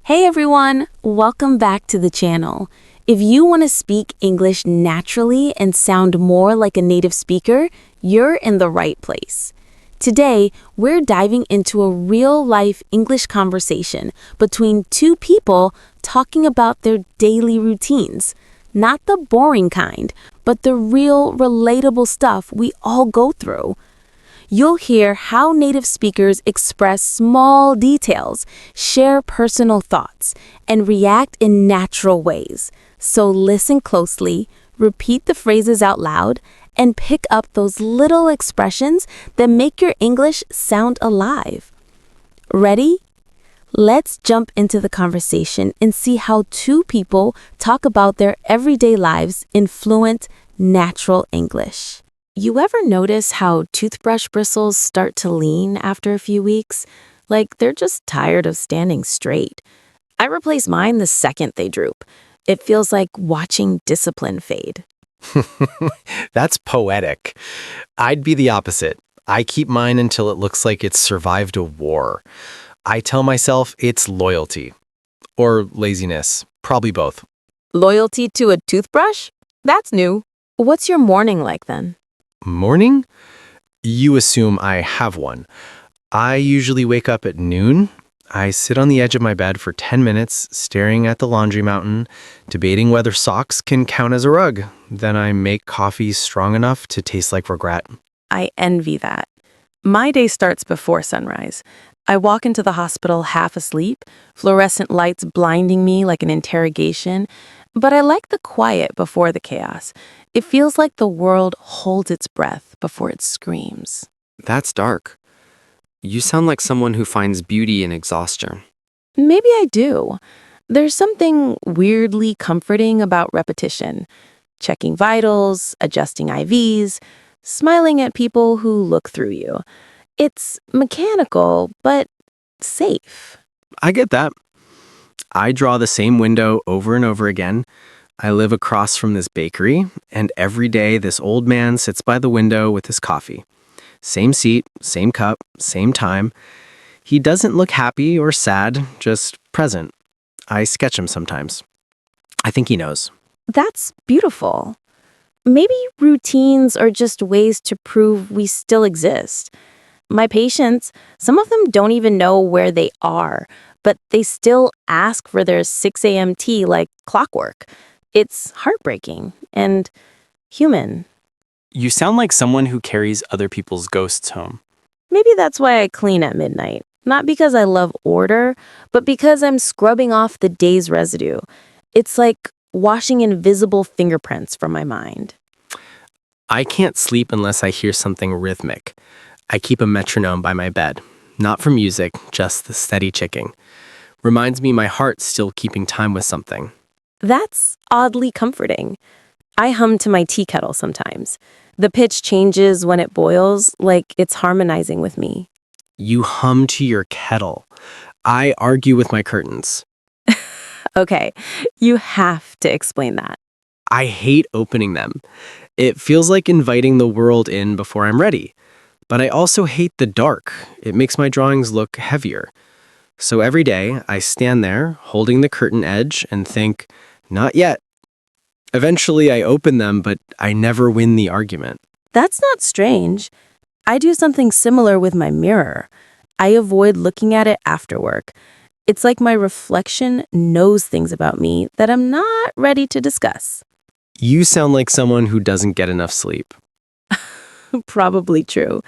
Hey everyone, welcome back to the channel. If you want to speak English naturally and sound more like a native speaker, you're in the right place. Today, we're diving into a real-life English conversation between two people talking about their daily routines. Not the boring kind, but the real, relatable stuff we all go through. You'll hear how native speakers express small details, share personal thoughts, and react in natural ways. So listen closely, repeat the phrases out loud, and pick up those little expressions that make your English sound alive. Ready? Let's jump into the conversation and see how two people talk about their everyday lives in fluent, natural English. You ever notice how toothbrush bristles start to lean after a few weeks? Like they're just tired of standing straight. I replace mine the second they droop. It feels like watching discipline fade. That's poetic. I'd be the opposite. I keep mine until it looks like it's survived a war. I tell myself it's loyalty. Or laziness. Probably both. Loyalty to a toothbrush? That's new. What's your morning like then? Morning? You assume I have one. I usually wake up at noon. I sit on the edge of my bed for 10 minutes, staring at the laundry mountain, debating whether socks can count as a rug. Then I make coffee strong enough to taste like regret. I envy that. My day starts before sunrise. I walk into the hospital half asleep, fluorescent lights blinding me like an interrogation, but I like the quiet before the chaos. It feels like the world holds its breath before it screams. That's dark. You sound like someone who finds beauty in exhaustion. Maybe I do. There's something weirdly comforting about repetition. Checking vitals, adjusting IVs, smiling at people who look through you. It's mechanical, but safe. I get that. I draw the same window over and over again. I live across from this bakery, and every day this old man sits by the window with his coffee. Same seat, same cup, same time. He doesn't look happy or sad, just present. I sketch him sometimes. I think he knows. That's beautiful. Maybe routines are just ways to prove we still exist. My patients, some of them don't even know where they are, but they still ask for their 6 a.m. tea like clockwork. It's heartbreaking and human. You sound like someone who carries other people's ghosts home. Maybe that's why I clean at midnight. Not because I love order, but because I'm scrubbing off the day's residue. It's like washing invisible fingerprints from my mind. I can't sleep unless I hear something rhythmic. I keep a metronome by my bed. Not for music, just the steady ticking. Reminds me my heart's still keeping time with something. That's oddly comforting. I hum to my tea kettle sometimes. The pitch changes when it boils, like it's harmonizing with me. You hum to your kettle. I argue with my curtains. Okay, you have to explain that. I hate opening them. It feels like inviting the world in before I'm ready. But I also hate the dark. It makes my drawings look heavier. So every day, I stand there, holding the curtain edge, and think, not yet. Eventually, I open them, but I never win the argument. That's not strange. I do something similar with my mirror. I avoid looking at it after work. It's like my reflection knows things about me that I'm not ready to discuss. You sound like someone who doesn't get enough sleep. Probably true.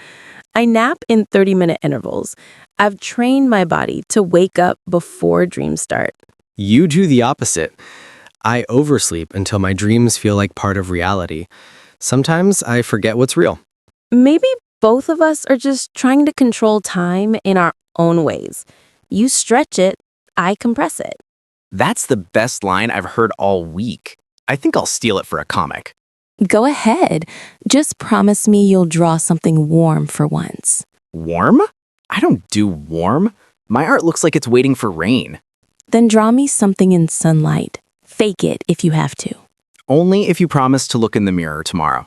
I nap in 30-minute intervals. I've trained my body to wake up before dreams start. You do the opposite. I oversleep until my dreams feel like part of reality. Sometimes I forget what's real. Maybe both of us are just trying to control time in our own ways. You stretch it, I compress it. That's the best line I've heard all week. I think I'll steal it for a comic. Go ahead. Just promise me you'll draw something warm for once. Warm? I don't do warm. My art looks like it's waiting for rain. Then draw me something in sunlight. Fake it if you have to. Only if you promise to look in the mirror tomorrow.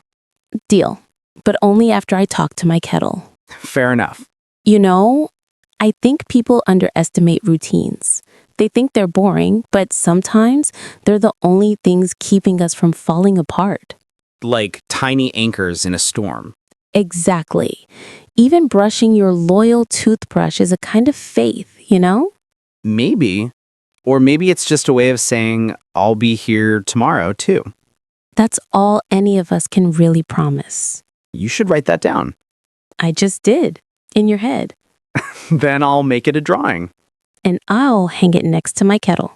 Deal. But only after I talk to my kettle. Fair enough. You know, I think people underestimate routines. They think they're boring, but sometimes they're the only things keeping us from falling apart. Like tiny anchors in a storm. Exactly. Even brushing your loyal toothbrush is a kind of faith, you know? Maybe. Or maybe it's just a way of saying, I'll be here tomorrow, too. That's all any of us can really promise. You should write that down. I just did, in your head. Then I'll make it a drawing. And I'll hang it next to my kettle.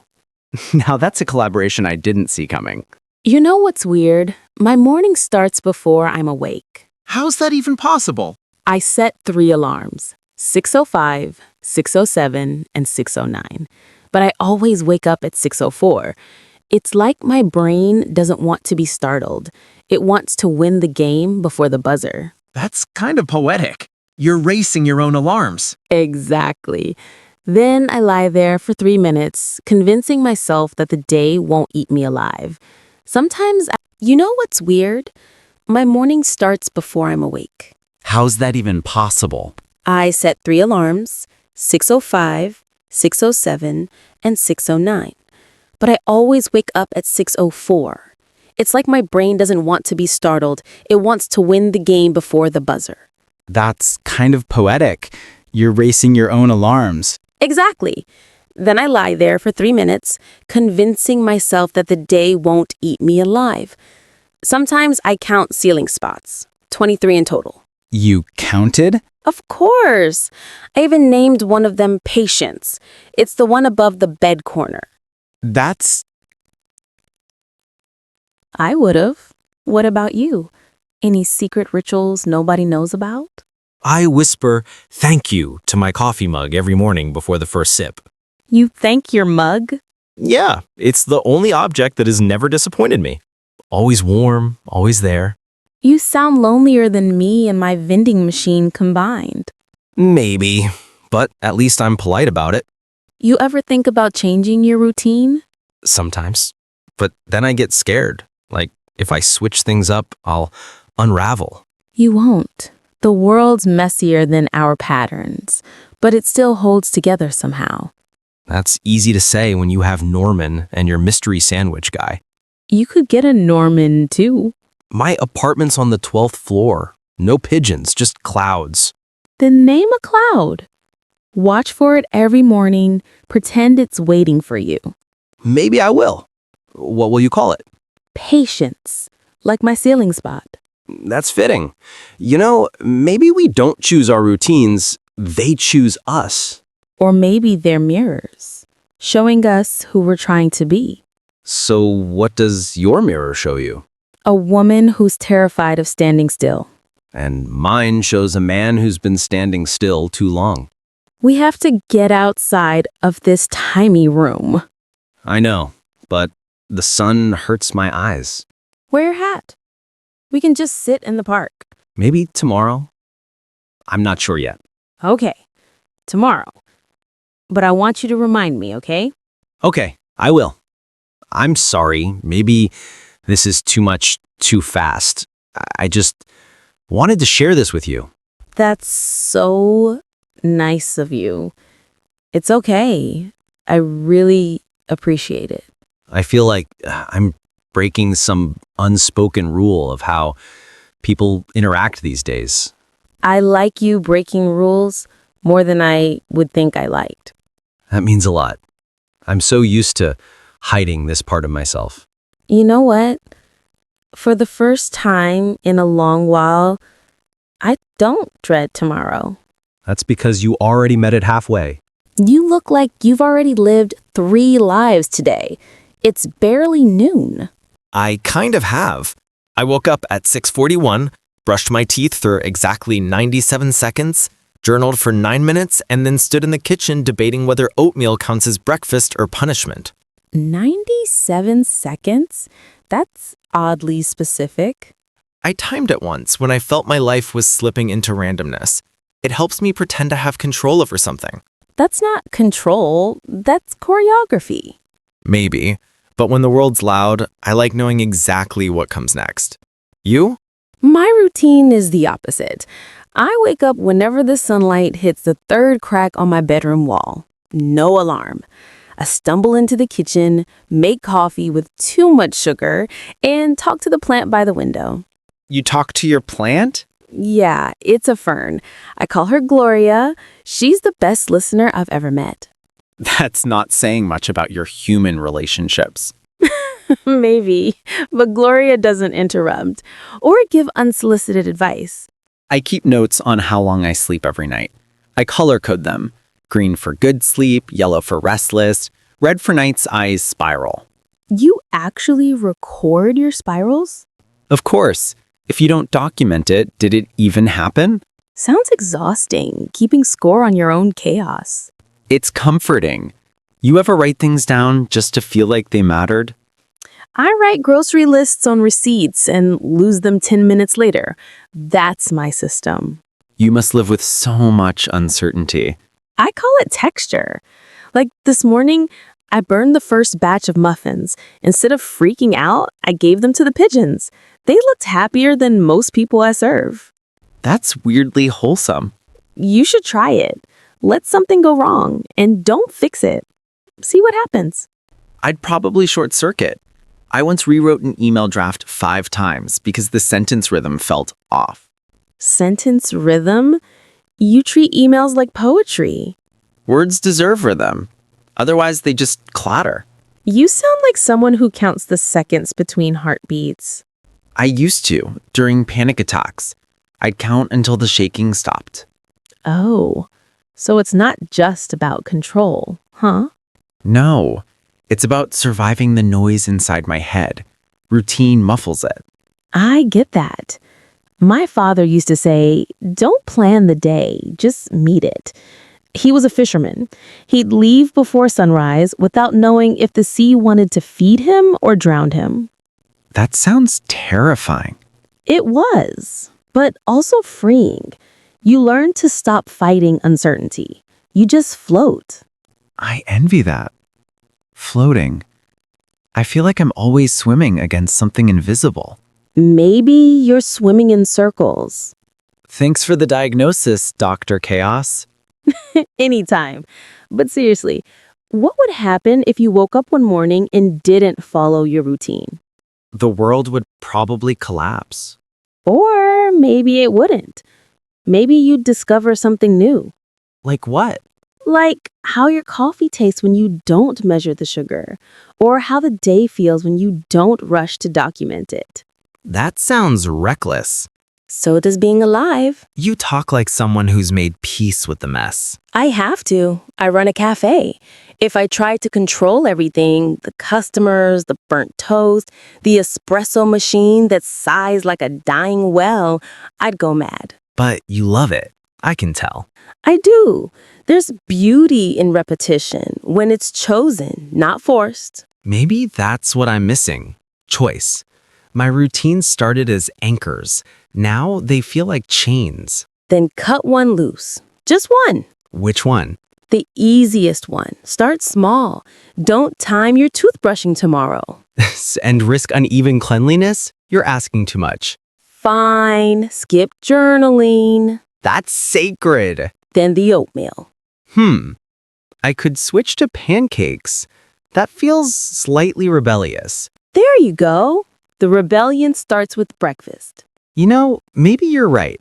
Now that's a collaboration I didn't see coming. You know what's weird? My morning starts before I'm awake. How's that even possible? I set 3 alarms, 6:05, 6:07, and 6:09. But I always wake up at 6:04. It's like my brain doesn't want to be startled. It wants to win the game before the buzzer. That's kind of poetic. You're racing your own alarms. Exactly. Then I lie there for 3 minutes, convincing myself that the day won't eat me alive. Sometimes, You know what's weird? My morning starts before I'm awake. How's that even possible? I set 3 alarms, 6:05, 6:07, and 6:09. But I always wake up at 6:04. It's like my brain doesn't want to be startled. It wants to win the game before the buzzer. That's kind of poetic. You're racing your own alarms. Exactly. Then I lie there for 3 minutes, convincing myself that the day won't eat me alive. Sometimes I count ceiling spots, 23 in total. You counted? Of course. I even named one of them Patience. It's the one above the bed corner. That's... I would've. What about you? Any secret rituals nobody knows about? I whisper thank you to my coffee mug every morning before the first sip. You thank your mug? Yeah, it's the only object that has never disappointed me. Always warm, always there. You sound lonelier than me and my vending machine combined. Maybe, but at least I'm polite about it. You ever think about changing your routine? Sometimes. But then I get scared. Like, if I switch things up, I'll unravel. You won't. The world's messier than our patterns, but it still holds together somehow. That's easy to say when you have Norman and your mystery sandwich guy. You could get a Norman, too. My apartment's on the 12th floor. No pigeons, just clouds. Then name a cloud. Watch for it every morning. Pretend it's waiting for you. Maybe I will. What will you call it? Patience, like my ceiling spot. That's fitting. You know, maybe we don't choose our routines, they choose us. Or maybe they're mirrors, showing us who we're trying to be. So what does your mirror show you? A woman who's terrified of standing still. And mine shows a man who's been standing still too long. We have to get outside of this tiny room. I know, but the sun hurts my eyes. Wear your hat. We can just sit in the park. Maybe tomorrow? I'm not sure yet. Okay, tomorrow. But I want you to remind me, okay? Okay, I will. I'm sorry. Maybe this is too much too fast. I just wanted to share this with you. That's so nice of you. It's okay. I really appreciate it. I feel like I'm breaking some unspoken rule of how people interact these days. I like you breaking rules more than I would think I liked. That means a lot. I'm so used to hiding this part of myself. You know what? For the first time in a long while, I don't dread tomorrow. That's because you already met it halfway. You look like you've already lived 3 lives today. It's barely noon. I kind of have. I woke up at 6:41, brushed my teeth for exactly 97 seconds, journaled for 9 minutes, and then stood in the kitchen debating whether oatmeal counts as breakfast or punishment. 97 seconds? That's oddly specific. I timed it once when I felt my life was slipping into randomness. It helps me pretend to have control over something. That's not control, that's choreography. Maybe, but when the world's loud, I like knowing exactly what comes next. You? My routine is the opposite. I wake up whenever the sunlight hits the 3rd crack on my bedroom wall. No alarm. I stumble into the kitchen, make coffee with too much sugar, and talk to the plant by the window. You talk to your plant? Yeah, it's a fern. I call her Gloria. She's the best listener I've ever met. That's not saying much about your human relationships. Maybe, but Gloria doesn't interrupt or give unsolicited advice. I keep notes on how long I sleep every night. I color code them. Green for good sleep, yellow for restless, red for nights eyes spiral. You actually record your spirals? Of course. If you don't document it, did it even happen? Sounds exhausting, keeping score on your own chaos. It's comforting. You ever write things down just to feel like they mattered? I write grocery lists on receipts and lose them 10 minutes later. That's my system. You must live with so much uncertainty. I call it texture. Like this morning, I burned the first batch of muffins. Instead of freaking out, I gave them to the pigeons. They looked happier than most people I serve. That's weirdly wholesome. You should try it. Let something go wrong and don't fix it. See what happens. I'd probably short circuit. I once rewrote an email draft 5 times because the sentence rhythm felt off. Sentence rhythm? You treat emails like poetry. Words deserve rhythm. Otherwise, they just clatter. You sound like someone who counts the seconds between heartbeats. I used to, during panic attacks. I'd count until the shaking stopped. Oh, so it's not just about control, huh? No, it's about surviving the noise inside my head. Routine muffles it. I get that. My father used to say, don't plan the day, just meet it. He was a fisherman. He'd leave before sunrise without knowing if the sea wanted to feed him or drown him. That sounds terrifying. It was, but also freeing. You learn to stop fighting uncertainty. You just float. I envy that. Floating. I feel like I'm always swimming against something invisible. Maybe you're swimming in circles. Thanks for the diagnosis, Dr. Chaos. Anytime. But seriously, what would happen if you woke up one morning and didn't follow your routine? The world would probably collapse. Or maybe it wouldn't. Maybe you'd discover something new. Like what? Like how your coffee tastes when you don't measure the sugar, or how the day feels when you don't rush to document it. That sounds reckless. So does being alive. You talk like someone who's made peace with the mess. I have to. I run a cafe. If I tried to control everything, the customers, the burnt toast, the espresso machine that sighs like a dying well, I'd go mad. But you love it. I can tell. I do. There's beauty in repetition when it's chosen, not forced. Maybe that's what I'm missing. Choice. My routines started as anchors. Now they feel like chains. Then cut one loose. Just one. Which one? The easiest one. Start small. Don't time your toothbrushing tomorrow. And risk uneven cleanliness? You're asking too much. Fine. Skip journaling. That's sacred. Then the oatmeal. I could switch to pancakes. That feels slightly rebellious. There you go. The rebellion starts with breakfast. You know, maybe you're right.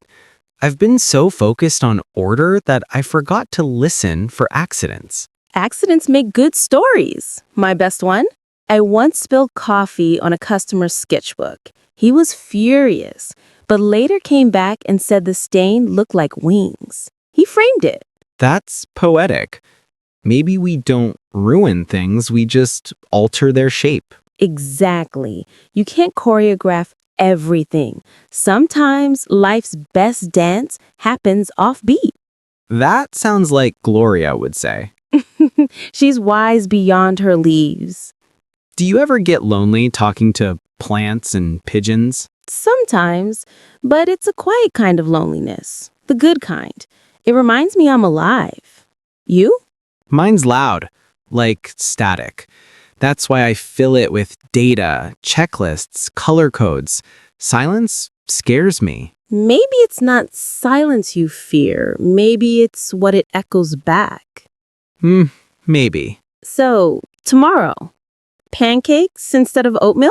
I've been so focused on order that I forgot to listen for accidents. Accidents make good stories. My best one? I once spilled coffee on a customer's sketchbook. He was furious, but later came back and said the stain looked like wings. He framed it. That's poetic. Maybe we don't ruin things, we just alter their shape. Exactly. You can't choreograph everything. Sometimes life's best dance happens offbeat. That sounds like Gloria would say. She's wise beyond her leaves. Do you ever get lonely talking to plants and pigeons? Sometimes, but it's a quiet kind of loneliness. The good kind. It reminds me I'm alive. You? Mine's loud, like static. That's why I fill it with data, checklists, color codes. Silence scares me. Maybe it's not silence you fear. Maybe it's what it echoes back. Maybe. So, tomorrow, pancakes instead of oatmeal?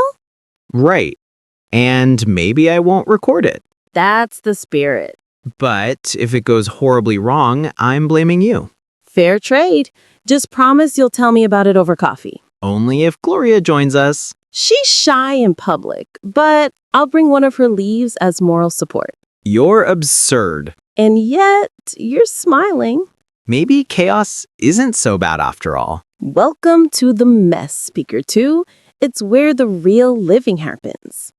Right. And maybe I won't record it. That's the spirit. But if it goes horribly wrong, I'm blaming you. Fair trade. Just promise you'll tell me about it over coffee. Only if Gloria joins us. She's shy in public, but I'll bring one of her leaves as moral support. You're absurd. And yet, you're smiling. Maybe chaos isn't so bad after all. Welcome to the mess, Speaker 2. It's where the real living happens.